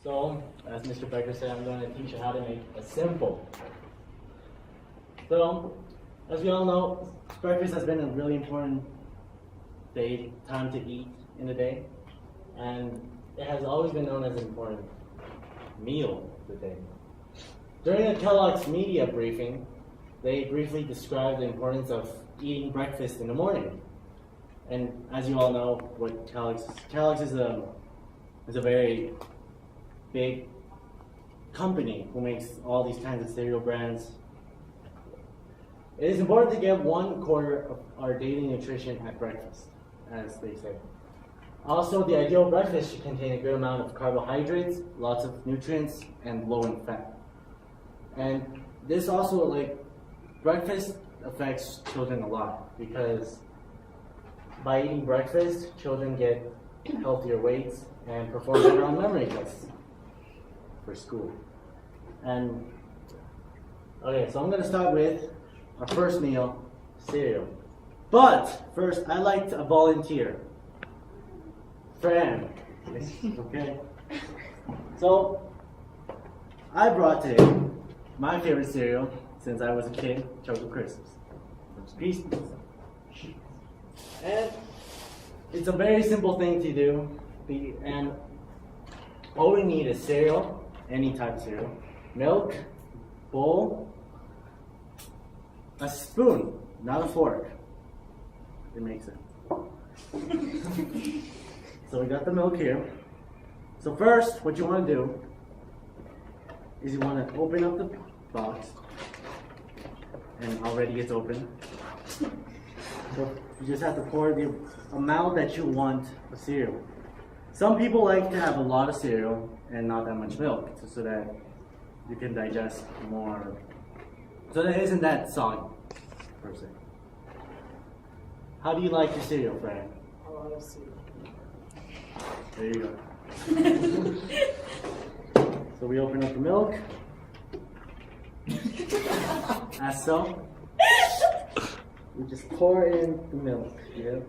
So, as Mr. Becker said, I'm going to teach you how to make a simple. So, as we all know, breakfast has been a really important time to eat in the day, and it has always been known as an important meal of the day. During the Kellogg's media briefing, they briefly described the importance of eating breakfast in the morning. And as you all know, what Kellogg's is a very big company who makes all these kinds of cereal brands. It is important to get 1/4 of our daily nutrition at breakfast, as they say. Also, the ideal breakfast should contain a good amount of carbohydrates, lots of nutrients, and low in fat. And this also, breakfast affects children a lot, because by eating breakfast, children get healthier weights and perform better on memory tests for school. And okay, so I'm going to start with our first meal, cereal. But first, I'd like to volunteer. Fran, okay? So I brought today my favorite cereal since I was a kid, Chocolate Crisps. Peace. And it's a very simple thing to do. And all we need is cereal, any type of cereal, milk, bowl, a spoon, not a fork. It makes sense. So we got the milk here. So first, what you want to do is you want to open up the box, and already it's open. So you just have to pour the amount that you want of cereal. Some people like to have a lot of cereal and not that much milk, so that you can digest more. So that isn't that soggy, per se. How do you like your cereal, Fran? A lot of cereal. There you go. So we open up the milk. As so. We just pour in the milk, yeah.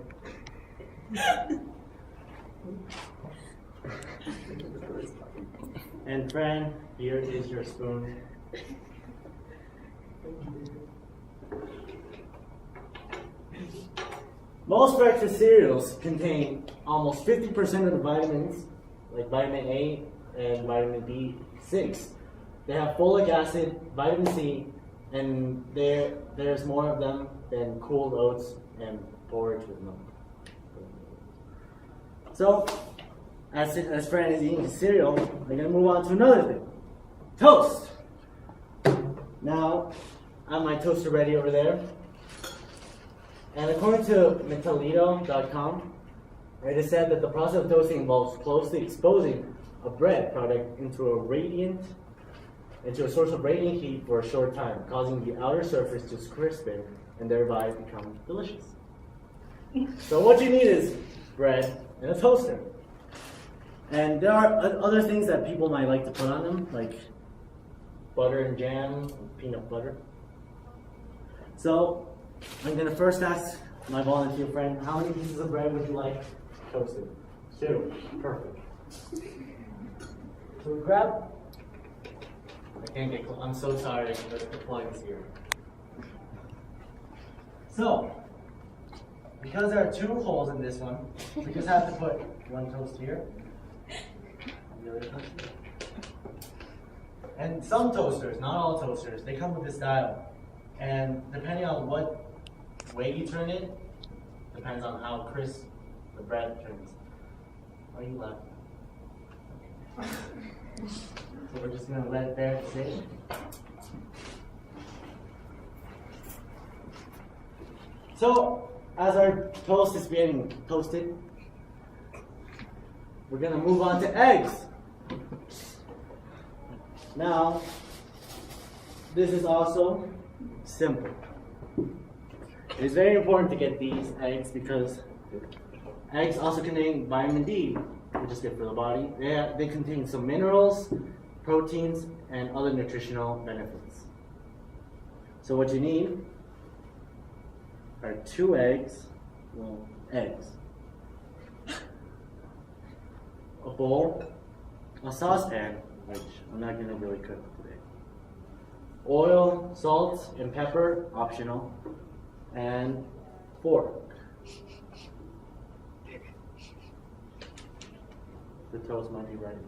And Fran, here is your spoon. Most breakfast cereals contain almost 50% of the vitamins, like vitamin A and vitamin B6. They have folic acid, vitamin C, and there's more of them than cooled oats and porridge with milk. So, as Fran is eating his cereal, we're going to move on to another thing. Toast! Now, I have my toaster ready over there. And according to Metalito.com, it is said that the process of toasting involves closely exposing a bread product into a source of radiant heat for a short time, causing the outer surface to crispen and thereby become delicious. So what you need is bread and a toaster. And there are other things that people might like to put on them, like butter and jam, peanut butter. So I'm going to first ask my volunteer friend, how many pieces of bread would you like toasted? 2. Perfect. So we grab. I can't get close. I'm so sorry. The plug is here. So, because there are 2 holes in this one, we just have to put one toast here and the other toast here. And some toasters, not all toasters, they come with this dial. And depending on what way you turn it, depends on how crisp the bread turns. Why are you laughing? So we're just going to let it there to sit. So, as our toast is being toasted, we're going to move on to eggs. Now, this is also simple. It is very important to get these eggs because eggs also contain vitamin D, which is good for the body. They contain some minerals, proteins, and other nutritional benefits. So what you need are 2 eggs, a bowl, a saucepan, which I'm not gonna really cook today. Oil, salt, and pepper, optional, and fork. The toast might be ready.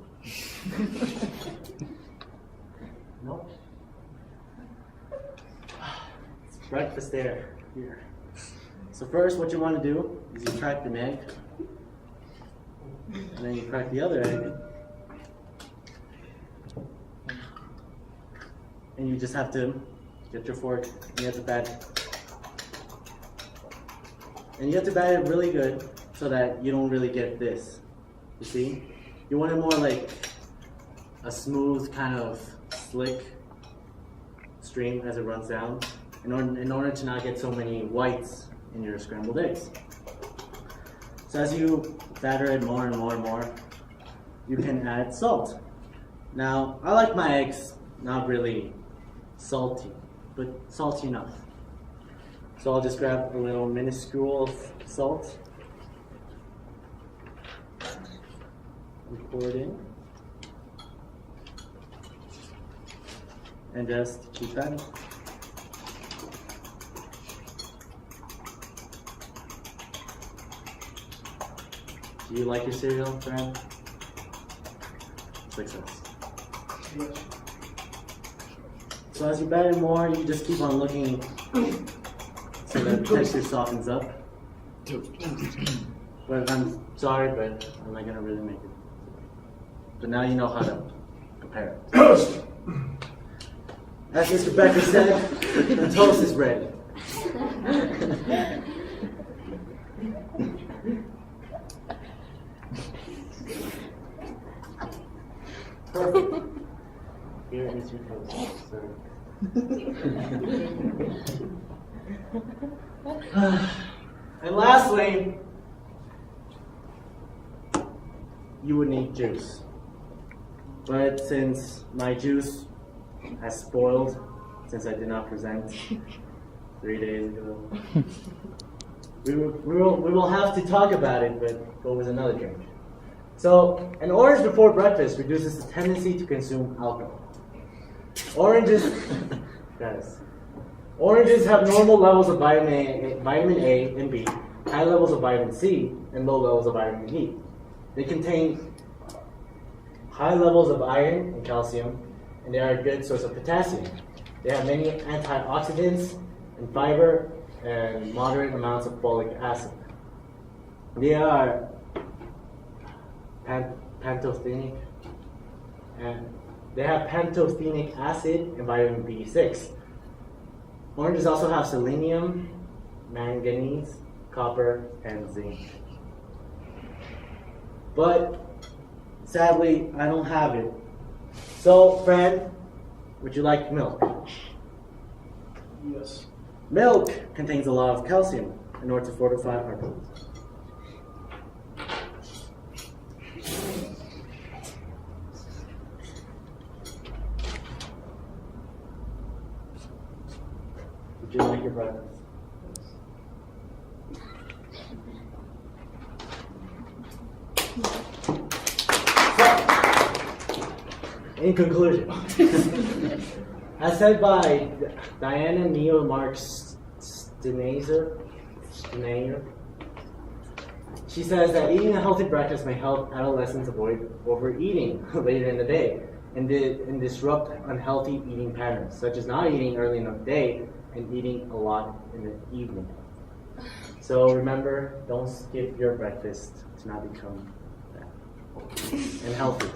No. It's breakfast there. Here. So first, what you want to do is you crack the egg, and then you crack the other egg, and you just have to get your fork and you have to bat it. And you have to bat it really good so that you don't really get this. You see? You want it more like a smooth kind of slick stream as it runs down in order to not get so many whites in your scrambled eggs. So as you batter it more and more and more, you can add salt. Now, I like my eggs not really salty, but salty enough. So I'll just grab a little minuscule of salt and pour it in. And just keep batting. Do you like your cereal, friend? Success. So as you batter more, you just keep on looking so that the texture softens up. But I'm sorry, but I'm not gonna really make it. But now you know how to prepare it. As Mr. Becker said, the toast is ready. Perfect. Here is your toast, sir. And lastly, you would need juice. But since my juice has spoiled, since I did not present 3 days ago, we will have to talk about it, but go with another drink. So, an orange before breakfast reduces the tendency to consume alcohol. Oranges have normal levels of vitamin A and B, high levels of vitamin C, and low levels of vitamin E. They contain high levels of iron and calcium, and they are a good source of potassium. They have many antioxidants and fiber and moderate amounts of folic acid. They are pantothenic, and they have pantothenic acid and vitamin B6. Oranges also have selenium, manganese, copper, and zinc. But sadly, I don't have it. So, Fred, would you like milk? Yes. Milk contains a lot of calcium in order to fortify our bones. Would you like your breakfast? In conclusion, as said by Diana Neal Marks Stenayer, she says that eating a healthy breakfast may help adolescents avoid overeating later in the day and disrupt unhealthy eating patterns, such as not eating early in the day and eating a lot in the evening. So remember, don't skip your breakfast to not become fat and healthy.